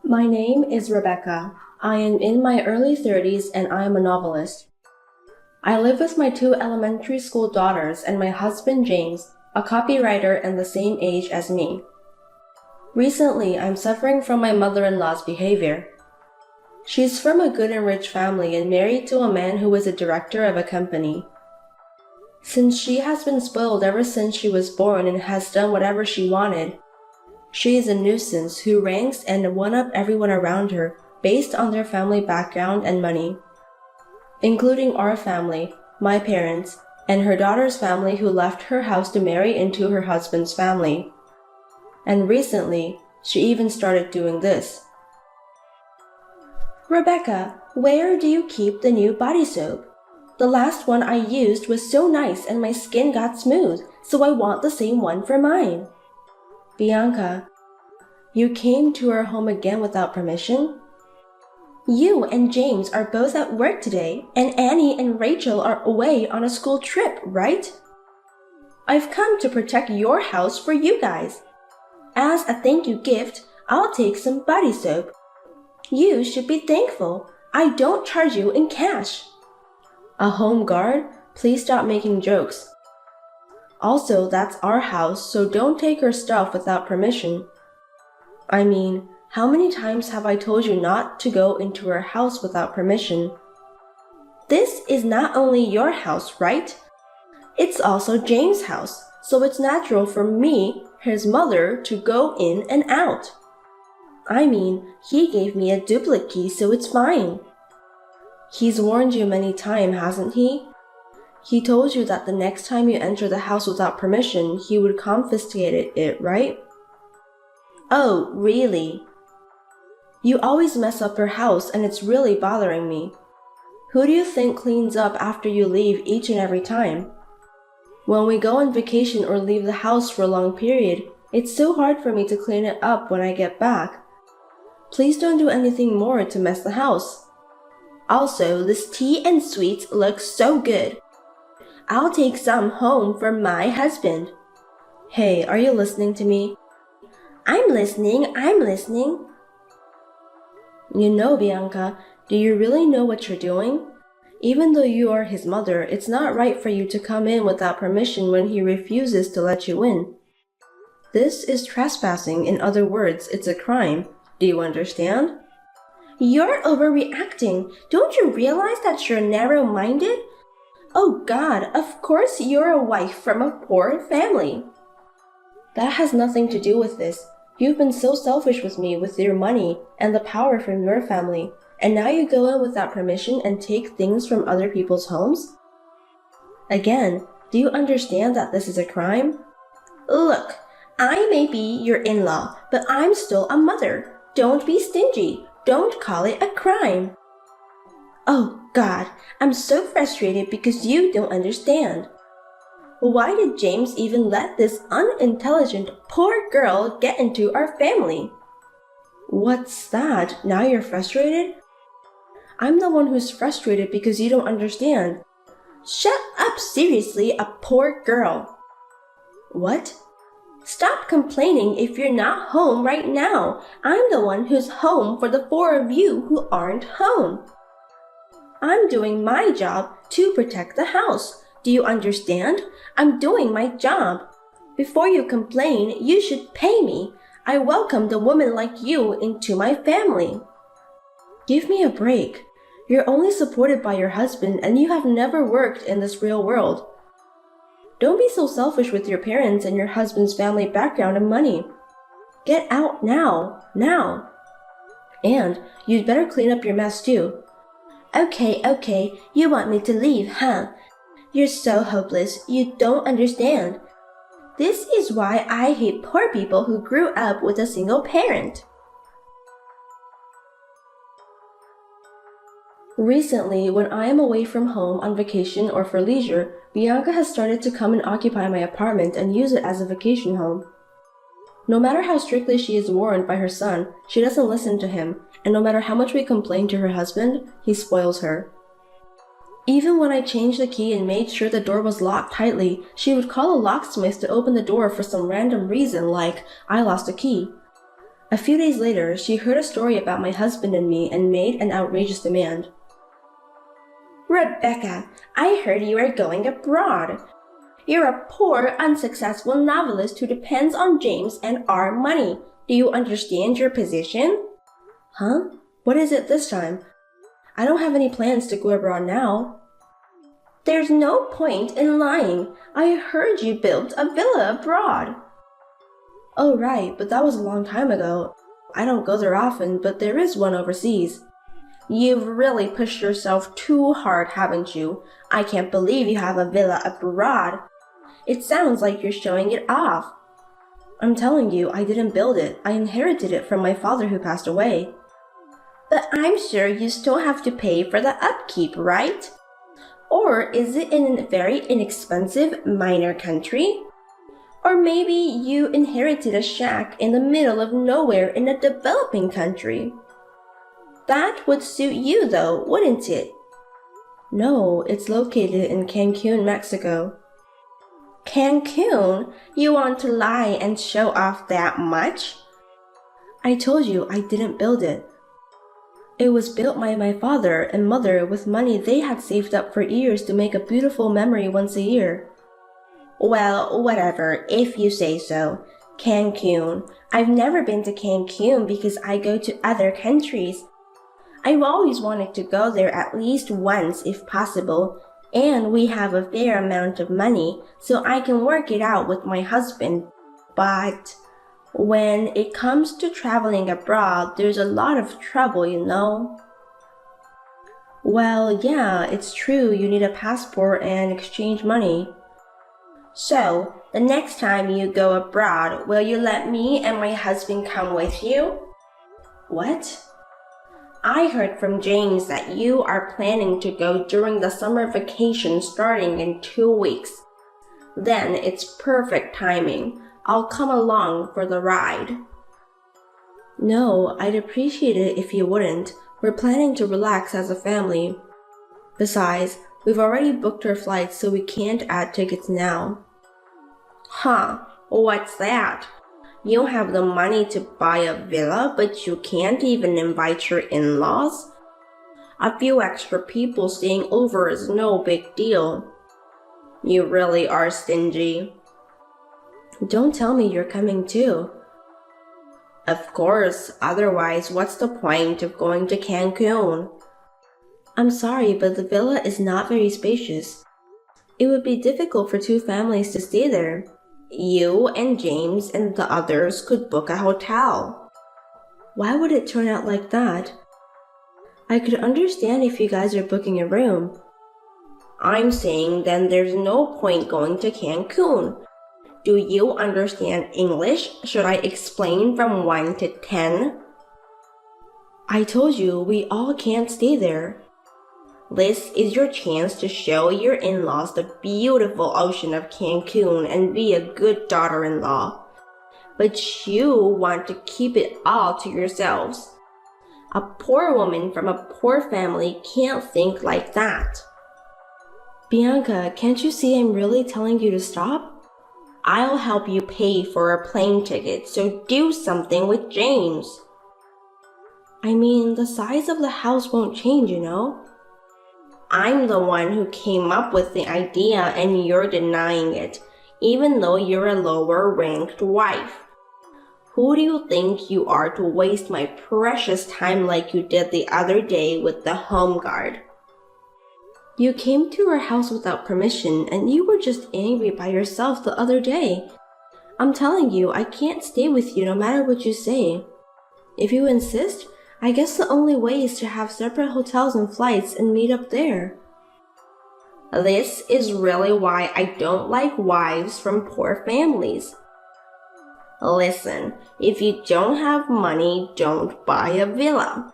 My name is Rebecca. I am in my early 30s and I am a novelist. I live with my two elementary school daughters and my husband James, a copywriter and the same age as me. Recently, I'm suffering from my mother-in-law's behavior. She's from a good and rich family and married to a man who is a director of a company. Since she has been spoiled ever since she was born and has done whatever she wanted, she is a nuisance who ranks and one-up everyone around her based on their family background and money, including our family, my parents, and her daughter's family who left her house to marry into her husband's family. And recently, she even started doing this. Rebecca, where do you keep the new body soap? The last one I used was so nice and my skin got smooth, so I want the same one for mine. Bianca, you came to our home again without permission? You and James are both at work today, and Annie and Rachel are away on a school trip, right? I've come to protect your house for you guys. As a thank you gift, I'll take some body soap. You should be thankful. I don't charge you in cash. A home guard? Please stop making jokes. Also, that's our house, so don't take her stuff without permission. I mean, how many times have I told you not to go into her house without permission? This is not only your house, right? It's also James' house, so it's natural for me, his mother, to go in and out. I mean, he gave me a duplicate key, so it's fine. He's warned you many times, hasn't he? He told you that the next time you enter the house without permission, he would confiscate it, right? Oh, really? You always mess up your house and it's really bothering me. Who do you think cleans up after you leave each and every time? When we go on vacation or leave the house for a long period, it's so hard for me to clean it up when I get back. Please don't do anything more to mess the house. Also, this tea and sweets look so good. I'll take some home for my husband. Hey, are you listening to me? I'm listening. You know, Bianca, do you really know what you're doing? Even though you are his mother, it's not right for you to come in without permission when he refuses to let you in. This is trespassing. In other words, it's a crime. Do you understand? You're overreacting. Don't you realize that you're narrow-minded? Oh God, of course you're a wife from a poor family. That has nothing to do with this. You've been so selfish with me with your money and the power from your family, and now you go in without permission and take things from other people's homes? Again, do you understand that this is a crime? Look, I may be your in-law, but I'm still a mother. Don't be stingy. Don't call it a crime. Oh God, I'm so frustrated because you don't understand. Why did James even let this unintelligent, poor girl get into our family? What's that? Now you're frustrated? I'm the one who's frustrated because you don't understand. Shut up, seriously, a poor girl. What? Stop complaining if you're not home right now. I'm the one who's home for the four of you who aren't home. I'm doing my job to protect the house. Do you understand? I'm doing my job. Before you complain, you should pay me. I welcomed a woman like you into my family. Give me a break. You're only supported by your husband and you have never worked in this real world. Don't be so selfish with your parents and your husband's family background and money. Get out now. And you'd better clean up your mess too. Okay, you want me to leave, huh? You're so hopeless, you don't understand. This is why I hate poor people who grew up with a single parent. Recently, when I am away from home on vacation or for leisure, Bianca has started to come and occupy my apartment and use it as a vacation home. No matter how strictly she is warned by her son, she doesn't listen to him, and no matter how much we complain to her husband, he spoils her. Even when I changed the key and made sure the door was locked tightly, she would call a locksmith to open the door for some random reason like, I lost a key. A few days later, she heard a story about my husband and me and made an outrageous demand. Rebecca, I heard you are going abroad. You're a poor, unsuccessful novelist who depends on James and our money. Do you understand your position? Huh? What is it this time? I don't have any plans to go abroad now. There's no point in lying. I heard you built a villa abroad. Oh, right, but that was a long time ago. I don't go there often, but there is one overseas. You've really pushed yourself too hard, haven't you? I can't believe you have a villa abroad. It sounds like you're showing it off. I'm telling you, I didn't build it. I inherited it from my father who passed away. But I'm sure you still have to pay for the upkeep, right? Or is it in a very inexpensive minor country? Or maybe you inherited a shack in the middle of nowhere in a developing country. That would suit you though, wouldn't it? No, it's located in Cancun, Mexico. Cancun? You want to lie and show off that much? I told you I didn't build it. It was built by my father and mother with money they had saved up for years to make a beautiful memory once a year. Well, whatever, if you say so. Cancun. I've never been to Cancun because I go to other countries. I've always wanted to go there at least once if possible, and we have a fair amount of money, so I can work it out with my husband. But when it comes to traveling abroad, there's a lot of trouble, you know. Well, yeah, it's true you need a passport and exchange money. So, the next time you go abroad, will you let me and my husband come with you? What? I heard from James that you are planning to go during the summer vacation starting in 2 weeks. Then it's perfect timing. I'll come along for the ride. No, I'd appreciate it if you wouldn't. We're planning to relax as a family. Besides, we've already booked our flights, so we can't add tickets now. Huh, what's that? You have the money to buy a villa, but you can't even invite your in-laws? A few extra people staying over is no big deal. You really are stingy. Don't tell me you're coming too. Of course, otherwise what's the point of going to Cancun? I'm sorry, but the villa is not very spacious. It would be difficult for 2 families to stay there. You and James and the others could book a hotel. Why would it turn out like that? I could understand if you guys are booking a room. I'm saying then there's no point going to Cancun. Do you understand English? Should I explain from 1 to 10? I told you we all can't stay there. This is your chance to show your in-laws the beautiful ocean of Cancun and be a good daughter-in-law. But you want to keep it all to yourselves. A poor woman from a poor family can't think like that. Bianca, can't you see I'm really telling you to stop? I'll help you pay for a plane ticket, so do something with James. I mean, the size of the house won't change, you know? I'm the one who came up with the idea and you're denying it, even though you're a lower-ranked wife. Who do you think you are to waste my precious time like you did the other day with the home guard? You came to our house without permission and you were just angry by yourself the other day. I'm telling you, I can't stay with you no matter what you say. If you insist, I guess the only way is to have separate hotels and flights and meet up there. This is really why I don't like wives from poor families. Listen, if you don't have money, don't buy a villa.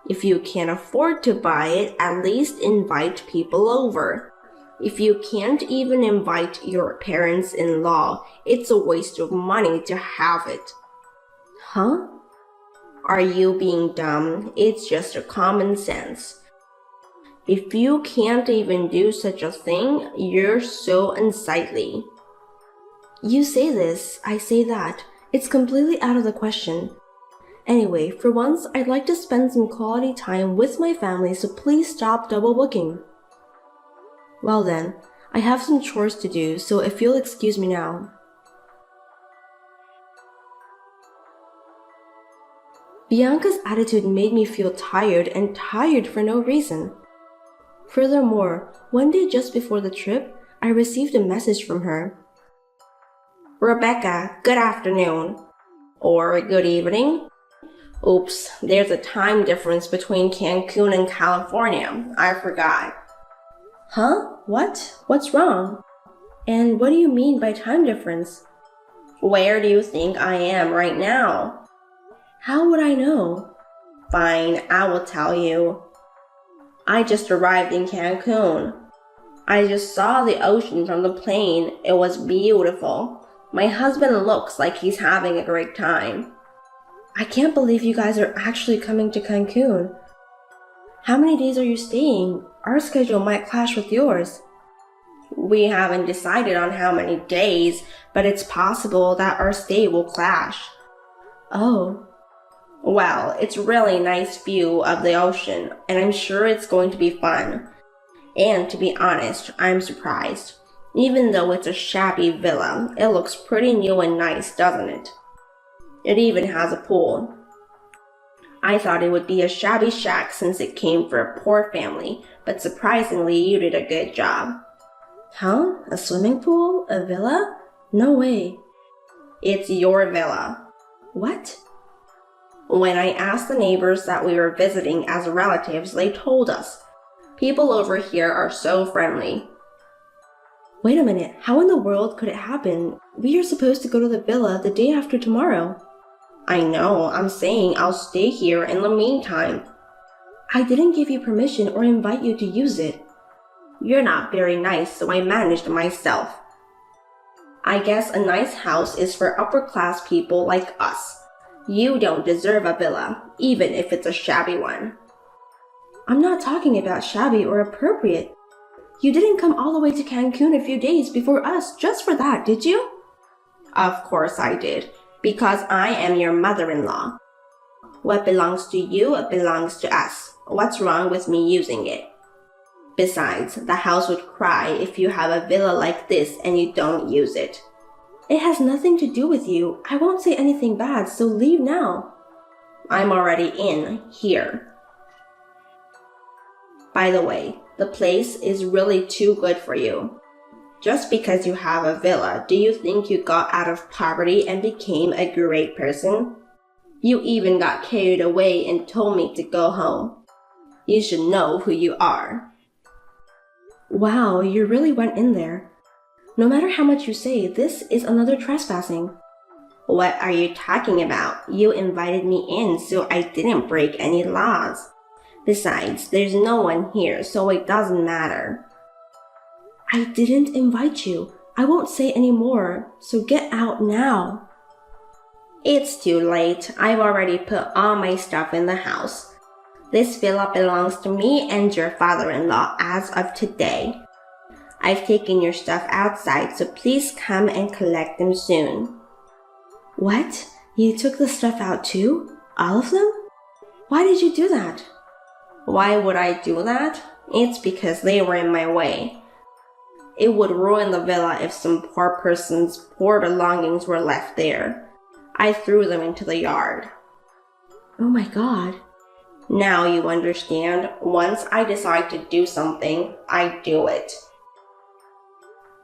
If you can't afford to buy it, at least invite people over. If you can't even invite your parents-in-law, it's a waste of money to have it. Huh? Are you being dumb? It's just a common sense. If you can't even do such a thing, you're so unsightly. You say this, I say that. It's completely out of the question. Anyway, for once, I'd like to spend some quality time with my family, so please stop double booking. Well then, I have some chores to do, so if you'll excuse me now. Bianca's attitude made me feel tired and tired for no reason. Furthermore, one day just before the trip, I received a message from her. Rebecca, good afternoon. Or good evening. Oops, there's a time difference between Cancun and California. I forgot. Huh? What? What's wrong? And what do you mean by time difference? Where do you think I am right now? How would I know? Fine, I will tell you. I just arrived in Cancun. I just saw the ocean from the plane. It was beautiful. My husband looks like he's having a great time. I can't believe you guys are actually coming to Cancun. How many days are you staying? Our schedule might clash with yours. We haven't decided on how many days, but it's possible that our stay will clash. Oh. Well, it's really nice view of the ocean, and I'm sure it's going to be fun. And to be honest, I'm surprised. Even though it's a shabby villa, it looks pretty new and nice, doesn't it? It even has a pool. I thought it would be a shabby shack since it came for a poor family, but surprisingly, you did a good job. Huh? A swimming pool? A villa? No way. It's your villa. What? When I asked the neighbors that we were visiting as relatives, they told us. People over here are so friendly. Wait a minute, how in the world could it happen? We are supposed to go to the villa the day after tomorrow. I know, I'm saying I'll stay here in the meantime. I didn't give you permission or invite you to use it. You're not very nice, so I managed myself. I guess a nice house is for upper-class people like us. You don't deserve a villa, even if it's a shabby one. I'm not talking about shabby or appropriate. You didn't come all the way to Cancun a few days before us just for that, did you? Of course I did, because I am your mother-in-law. What belongs to you belongs to us. What's wrong with me using it? Besides, the house would cry if you have a villa like this and you don't use it. It has nothing to do with you. I won't say anything bad, so leave now. I'm already in here. By the way, the place is really too good for you. Just because you have a villa, do you think you got out of poverty and became a great person? You even got carried away and told me to go home. You should know who you are. Wow, you really went in there. No matter how much you say, this is another trespassing. What are you talking about? You invited me in, so I didn't break any laws. Besides, there's no one here, so it doesn't matter. I didn't invite you. I won't say any more, so get out now. It's too late. I've already put all my stuff in the house. This villa belongs to me and your father-in-law as of today. I've taken your stuff outside, so please come and collect them soon. What? You took the stuff out too? All of them? Why did you do that? Why would I do that? It's because they were in my way. It would ruin the villa if some poor person's poor belongings were left there. I threw them into the yard. Oh my God. Now you understand. Once I decide to do something, I do it.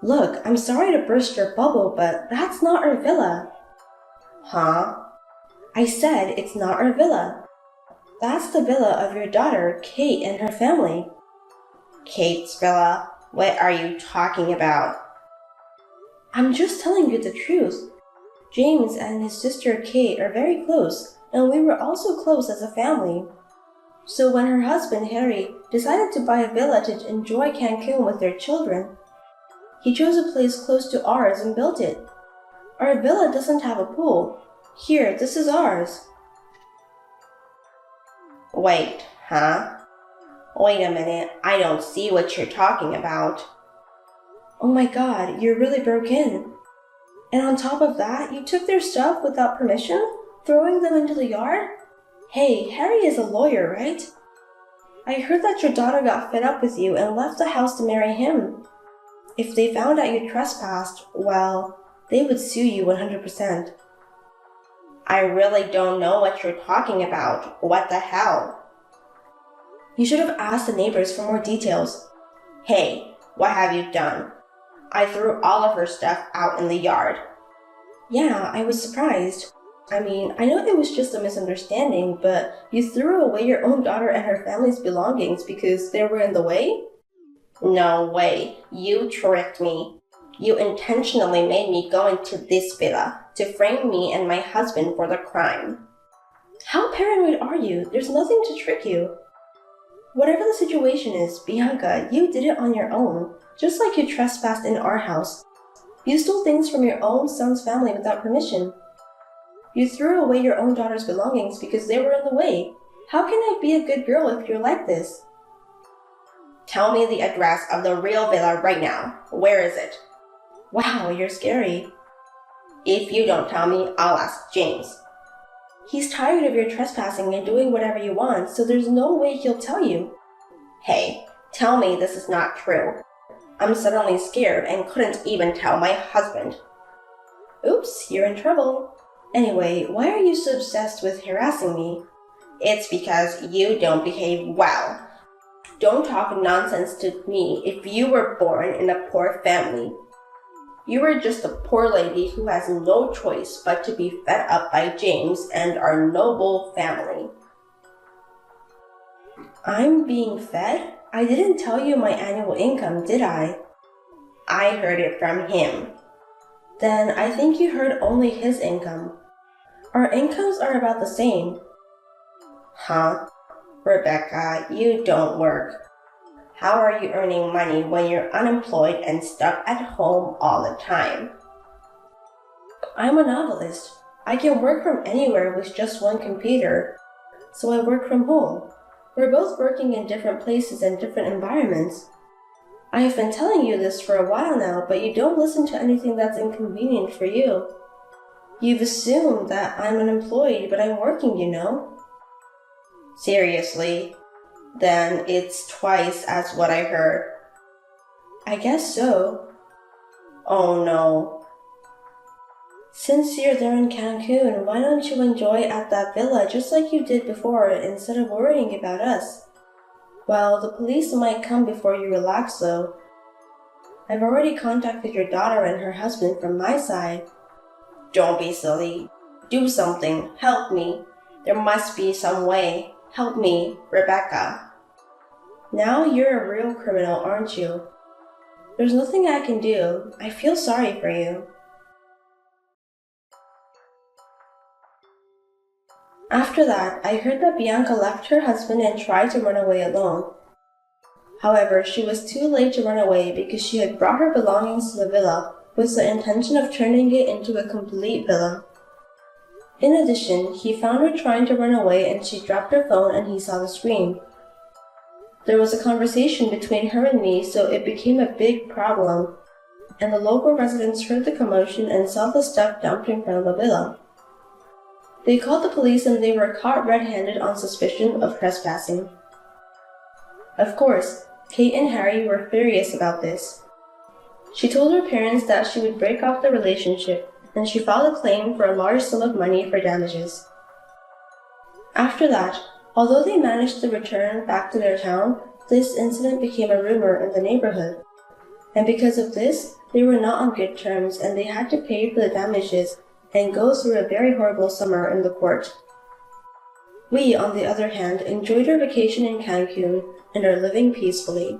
Look, I'm sorry to burst your bubble, but that's not our villa. Huh? I said it's not our villa. That's the villa of your daughter, Kate, and her family. Kate's villa? What are you talking about? I'm just telling you the truth. James and his sister Kate are very close, and we were also close as a family. So when her husband, Harry, decided to buy a villa to enjoy Cancun with their children, he chose a place close to ours and built it. Our villa doesn't have a pool. Here, this is ours. Wait, huh? Wait a minute, I don't see what you're talking about. Oh my God, you really broke in. And on top of that, you took their stuff without permission? Throwing them into the yard? Hey, Harry is a lawyer, right? I heard that your daughter got fed up with you and left the house to marry him. If they found out you trespassed, well, they would sue you 100%. I really don't know what you're talking about. What the hell? You should have asked the neighbors for more details. Hey, what have you done? I threw all of her stuff out in the yard. Yeah, I was surprised. I mean, I know it was just a misunderstanding, but you threw away your own daughter and her family's belongings because they were in the way? No way. You tricked me. You intentionally made me go into this villa to frame me and my husband for the crime. How paranoid are you? There's nothing to trick you. Whatever the situation is, Bianca, you did it on your own, just like you trespassed in our house. You stole things from your own son's family without permission. You threw away your own daughter's belongings because they were in the way. How can I be a good girl if you're like this? Tell me the address of the real villa right now. Where is it? Wow, you're scary. If you don't tell me, I'll ask James. He's tired of your trespassing and doing whatever you want, so there's no way he'll tell you. Hey, tell me this is not true. I'm suddenly scared and couldn't even tell my husband. Oops, you're in trouble. Anyway, why are you so obsessed with harassing me? It's because you don't behave well. Don't talk nonsense to me if you were born in a poor family. You are just a poor lady who has no choice but to be fed up by James and our noble family. I'm being fed? I didn't tell you my annual income, did I? I heard it from him. Then I think you heard only his income. Our incomes are about the same. Huh? Rebecca, you don't work. How are you earning money when you're unemployed and stuck at home all the time? I'm a novelist. I can work from anywhere with just one computer, so I work from home. We're both working in different places and different environments. I have been telling you this for a while now, but you don't listen to anything that's inconvenient for you. You've assumed that I'm unemployed, but I'm working, you know. Seriously? Then it's twice as what I heard. I guess so. Oh no. Since you're there in Cancun, why don't you enjoy at that villa just like you did before instead of worrying about us? Well, the police might come before you relax though. I've already contacted your daughter and her husband from my side. Don't be silly. Do something. Help me. There must be some way. Help me, Rebecca. Now you're a real criminal, aren't you? There's nothing I can do. I feel sorry for you. After that, I heard that Bianca left her husband and tried to run away alone. However, she was too late to run away because she had brought her belongings to the villa with the intention of turning it into a complete villa. In addition, he found her trying to run away and she dropped her phone and he saw the scream. There was a conversation between her and me, so it became a big problem, and the local residents heard the commotion and saw the stuff dumped in front of the villa. They called the police and they were caught red-handed on suspicion of trespassing. Of course, Kate and Harry were furious about this. She told her parents that she would break off the relationship, and she filed a claim for a large sum of money for damages. After that, although they managed to return back to their town, this incident became a rumor in the neighborhood. And because of this, they were not on good terms and they had to pay for the damages and go through a very horrible summer in the court. We, on the other hand, enjoyed our vacation in Cancun and are living peacefully.